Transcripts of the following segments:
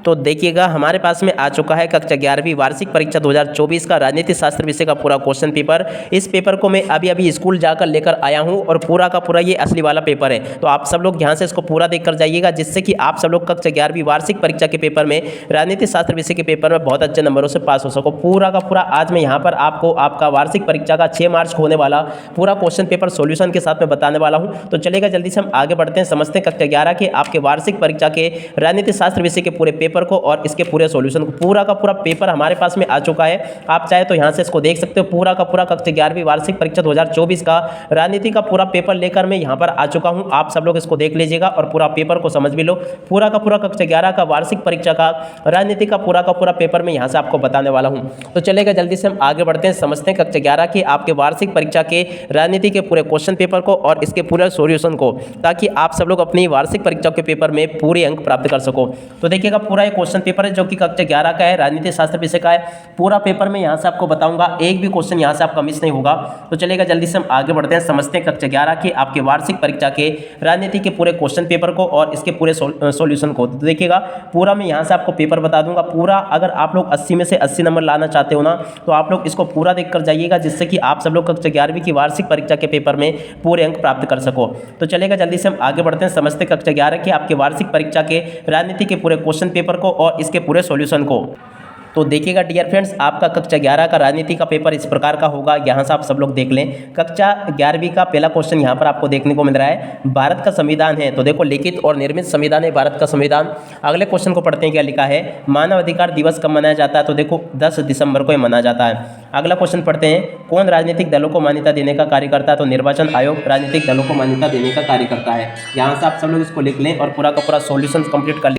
तो देखिएगा हमारे पास में आ चुका है कक्षा 11वीं वार्षिक परीक्षा 2024 का राजनीति शास्त्र विषय का पूरा क्वेश्चन पेपर। इस पेपर को मैं अभी स्कूल जाकर लेकर आया हूं और पूरा का पूरा ये असली वाला पेपर है। तो आप सब लोग यहां से इसको पूरा देख कर जाइएगा, जिससे कि आप सब लोग कक्षा 11वीं वार्षिक परीक्षा के पेपर में, राजनीति शास्त्र विषय के पेपर में बहुत अच्छे नंबरों से पास हो सको। पूरा का पूरा आज मैं यहाँ पर आपको आपका वार्षिक परीक्षा का 6 मार्च को होने वाला पूरा क्वेश्चन पेपर सोल्यूशन के साथ में बताने वाला हूँ। तो चलेगा जल्दी से हम आगे बढ़ते हैं, समझते हैं कक्षा 11 के आपके वार्षिक परीक्षा के राजनीति शास्त्र विषय के पूरे पेपर को और इसके पूरे सॉल्यूशन को। पूरा का पूरा पेपर हमारे पास में आ चुका है, आप चाहे तो यहां से इसको देख सकते हो। पूरा का पूरा कक्षा 11वीं वार्षिक परीक्षा 2024 का राजनीति का पूरा पेपर लेकर मैं यहां पर आ चुका हूं। आप सब लोग इसको देख लीजिएगा और पूरा पेपर को समझ भी लो। पूरा का पूरा कक्षा 11 का वार्षिक परीक्षा का राजनीति का पूरा पेपर मैं यहां से आपको बताने वाला हूं। तो चलेगा जल्दी से हम आगे बढ़ते हैं, समझते हैं कक्षा 11 के आपके वार्षिक परीक्षा के राजनीति के पूरे क्वेश्चन पेपर को और इसके पूरे सॉल्यूशन को, ताकि आप सब लोग अपनी वार्षिक परीक्षा के पेपर में पूरे अंक प्राप्त कर सको। तो देखिएगा पूरा एक क्वेश्चन पेपर है जो कि कक्षा 11 का है, राजनीति शास्त्र विषय का है। पूरा पेपर में यहां से आपको बताऊंगा, एक भी क्वेश्चन यहां से आपका मिस नहीं होगा। तो चलेगा जल्दी से हम आगे बढ़ते हैं, समझते हैं कक्षा 11 के आपके वार्षिक परीक्षा के राजनीति के पूरे क्वेश्चन पेपर को और इसके पूरे सॉल्यूशन को। तो देखिएगा पूरा मैं यहां से आपको पेपर बता दूंगा पूरा। अगर आप लोग 80 में से 80 नंबर लाना चाहते हो ना, तो आप लोग इसको पूरा देख कर जाइएगा, जिससे कि आप सब लोग कक्षा 11वीं की वार्षिक परीक्षा के पेपर में पूरे अंक प्राप्त कर सको। तो चलेगा जल्दी से हम आगे बढ़ते हैं, समझते हैं कक्षा 11 के आपके वार्षिक परीक्षा के राजनीति के पूरे क्वेश्चन पेपर को और इसके पूरे सॉल्यूशन को। तो देखिएगा डियर फ्रेंड्स, आपका कक्षा 11 का राजनीति का पेपर इस प्रकार का होगा। यहाँ से आप सब लोग देख लें। कक्षा 11वीं का पहला क्वेश्चन यहाँ पर आपको देखने को मिल रहा है, भारत का संविधान है। तो देखो लिखित और निर्मित संविधान है भारत का संविधान। अगले क्वेश्चन को पढ़ते हैं, क्या लिखा है, मानव अधिकार दिवस कब मनाया जाता है। तो देखो 10 दिसंबर को मनाया जाता है। अगला क्वेश्चन पढ़ते हैं, कौन राजनीतिक दलों को मान्यता देने का कार्य करता है। तो निर्वाचन आयोग राजनीतिक दलों को मान्यता देने का कार्य करता है। यहाँ से आप सब लोग इसको लिख लें और पूरा का पूरा सॉल्यूशन कंप्लीट कर लें।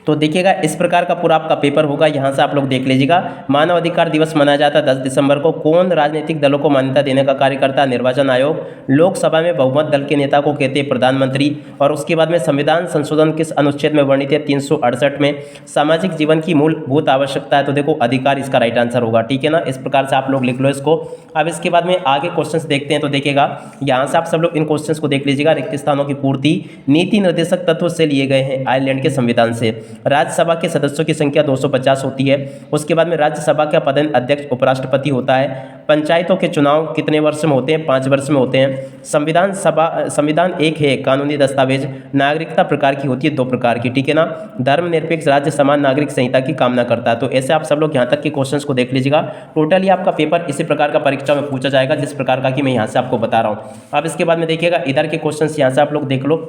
तो देखिएगा इस प्रकार का पूरा आपका पेपर होगा, यहाँ से आप लोग देख लीजिएगा। मानव अधिकार दिवस मनाया जाता है 10 दिसंबर को। कौन राजनीतिक दलों को मान्यता देने का कार्य करता है, निर्वाचन आयोग। लोकसभा में बहुमत दल के नेता को कहते हैं प्रधानमंत्री। और उसके बाद में संविधान संशोधन किस अनुच्छेद में वर्णित है, 368 में। सामाजिक जीवन की मूलभूत आवश्यकता है। तो देखो अधिकार इसका राइट आंसर होगा, ठीक है ना। इस प्रकार से आप लोग लिख लो इसको। अब इसके बाद में आगे क्वेश्चन देखते हैं। तो देखिएगा यहाँ से आप सब लोग इन क्वेश्चन को देख लीजिएगा। रिक्त स्थानों की पूर्ति नीति निर्देशक तत्व से लिए गए हैं आयरलैंड के संविधान से। राज्यसभा के सदस्यों की संख्या 250 होती है। उसके बाद में राज्यसभा का पदेन अध्यक्ष उपराष्ट्रपति होता है। पंचायतों के चुनाव कितने वर्ष में होते हैं, 5 वर्ष में होते हैं। संविधान एक है कानूनी दस्तावेज। नागरिकता प्रकार की होती है 2 प्रकार की, ठीक है ना। धर्मनिरपेक्ष राज्य समान नागरिक संहिता की कामना करता है। तो ऐसे आप सब लोग यहाँ तक के क्वेश्चंस को देख लीजिएगा। टोटली आपका पेपर इसी प्रकार का परीक्षा में पूछा जाएगा, जिस प्रकार का कि मैं यहाँ से आपको बता रहा हूँ। अब इसके बाद में देखिएगा इधर के क्वेश्चंस यहाँ से आप लोग देख लो।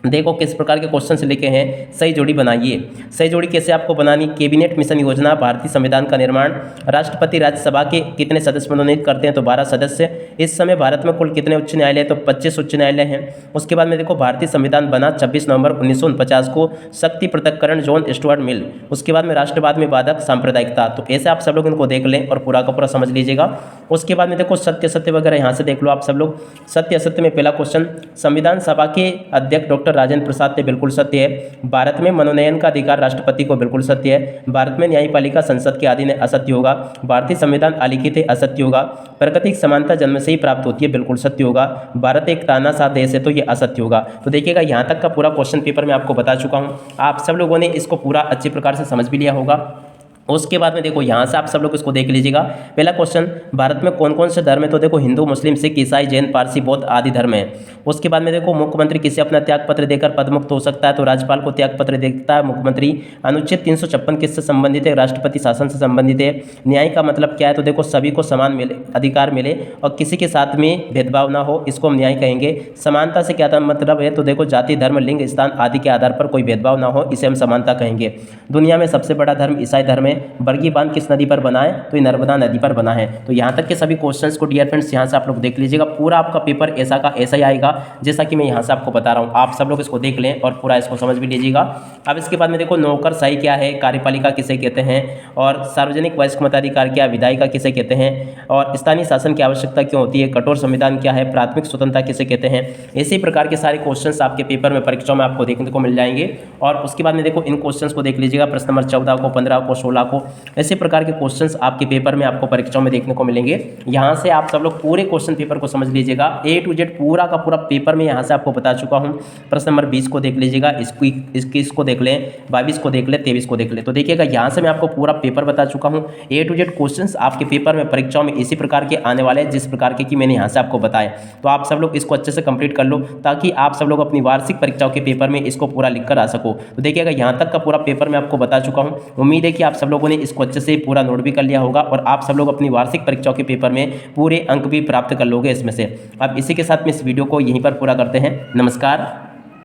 देखो किस प्रकार के क्वेश्चन से लिखे हैं। सही जोड़ी बनाइए। सही जोड़ी कैसे आपको बनानी, कैबिनेट मिशन योजना, भारतीय संविधान का निर्माण। राष्ट्रपति राज्यसभा के कितने सदस्य मनोनीत करते हैं, तो 12 सदस्य। इस समय भारत में कुल कितने उच्च न्यायालय, तो 25 उच्च न्यायालय हैं। उसके बाद में देखो भारतीय संविधान बना 26 नवंबर 1949 को। शक्ति पृथक्करण जॉन स्टुअर्ट मिल। उसके बाद में राष्ट्रवाद में बाधक सांप्रदायिकता। तो ऐसे आप सब लोग इनको देख लें और पूरा का पूरा समझ लीजिएगा। उसके बाद में देखो सत्य असत्य वगैरह यहाँ से देख लो आप सब लोग। सत्य असत्य में पहला क्वेश्चन, संविधान सभा के अध्यक्ष डॉक्टर राजेंद्र प्रसाद थे, बिल्कुल सत्य है। भारत में मनोनयन का अधिकार राष्ट्रपति को, बिल्कुल सत्य है। भारत में न्यायपालिका संसद के अधीन है, असत्य होगा। भारतीय संविधान अलिखित है, असत्य होगा। प्राकृतिक समानता जन्म से ही प्राप्त होती है, बिल्कुल सत्य होगा। भारत एक तानाशाह देश है, तो ये असत्य होगा। तो देखिएगा यहाँ तक का पूरा क्वेश्चन पेपर मैं आपको बता चुका हूँ। आप सब लोगों ने इसको पूरा अच्छी प्रकार से समझ भी लिया होगा। उसके बाद में देखो यहाँ से आप सब लोग इसको देख लीजिएगा। पहला क्वेश्चन, भारत में कौन कौन से धर्म है। तो देखो हिंदू, मुस्लिम, सिख, ईसाई, जैन, पारसी, बौद्ध आदि धर्म है। उसके बाद में देखो मुख्यमंत्री किसे अपना त्याग पत्र देकर पदमुक्त हो सकता है। तो राज्यपाल को त्याग पत्र देता है मुख्यमंत्री। अनुच्छेद 356 किससे संबंधित है, राष्ट्रपति शासन से संबंधित है। न्याय का मतलब क्या है, तो देखो सभी को समान मिले, अधिकार मिले और किसी के साथ में भेदभाव ना हो, इसको हम न्याय कहेंगे। समानता से क्या मतलब है, तो देखो जाति, धर्म, लिंग, स्थान आदि के आधार पर कोई भेदभाव ना हो, इसे हम समानता कहेंगे। दुनिया में सबसे बड़ा धर्म ईसाई धर्म है। बरगी बांध किस नदी पर बना है, तो ये नर्मदा नदी पर बना है। तो यहाँ तक के सभी क्वेश्चंस को डियर फ्रेंड्स यहाँ से आप लोग देख लीजिएगा। पूरा आपका पेपर ऐसा का ऐसा ही आएगा जैसा कि मैं यहाँ से आपको बता रहा हूँ। आप सब लोग इसको देख लें और पूरा इसको समझ भी लीजिएगा। अब इसके बाद में देखो नौकरशाही क्या है, कार्यपालिका किसे कहते हैं, और सार्वजनिक वयस्क मताधिकार क्या, विधायिका किसे कहते हैं, और स्थानीय शासन की आवश्यकता क्यों होती है, कठोर संविधान क्या है, प्राथमिक स्वतंत्रता किसे कहते हैं। इसी प्रकार के सारे क्वेश्चंस आपके पेपर में, परीक्षाओं में आपको देखने को मिल जाएंगे। और उसके बाद में देखो इन क्वेश्चंस को देख लीजिएगा। प्रश्न नंबर 14 को, 15 को, 16 को। ऐसे प्रकार के क्वेश्चंस आपके पेपर में आपको परीक्षाओं में देखने को मिलेंगे। यहाँ से आप सब लोग पूरे क्वेश्चन पेपर को समझ लीजिएगा, A to Z पूरा का पूरा पेपर में यहाँ से आपको बता चुका हूँ। प्रश्न नंबर 20 को देख लीजिएगा, 21 को देख लें, 22 को देख लें, 23 को देख लें। तो देखिएगा यहाँ से मैं आपको पूरा पेपर बता चुका हूँ। A to Z क्वेश्चंस आपके पेपर में परीक्षाओं में इसी प्रकार के आने वाले हैं जिस प्रकार के कि मैंने यहाँ से आपको बताया। तो आप सब लोग इसको अच्छे से कंप्लीट कर लो ताकि आप सब लोग अपनी वार्षिक परीक्षाओं के पेपर में इसको पूरा लिख कर आ सको। तो देखिएगा यहाँ तक का पूरा पेपर मैं आपको बता चुका हूँ। उम्मीद है कि आप सब लोगों ने इसको अच्छे से पूरा नोट भी कर लिया होगा और आप सब लोग अपनी वार्षिक परीक्षाओं के पेपर में पूरे अंक भी प्राप्त कर लोगे इसमें से। अब इसी के साथ में इस वीडियो को यहीं पर पूरा करते हैं। नमस्कार।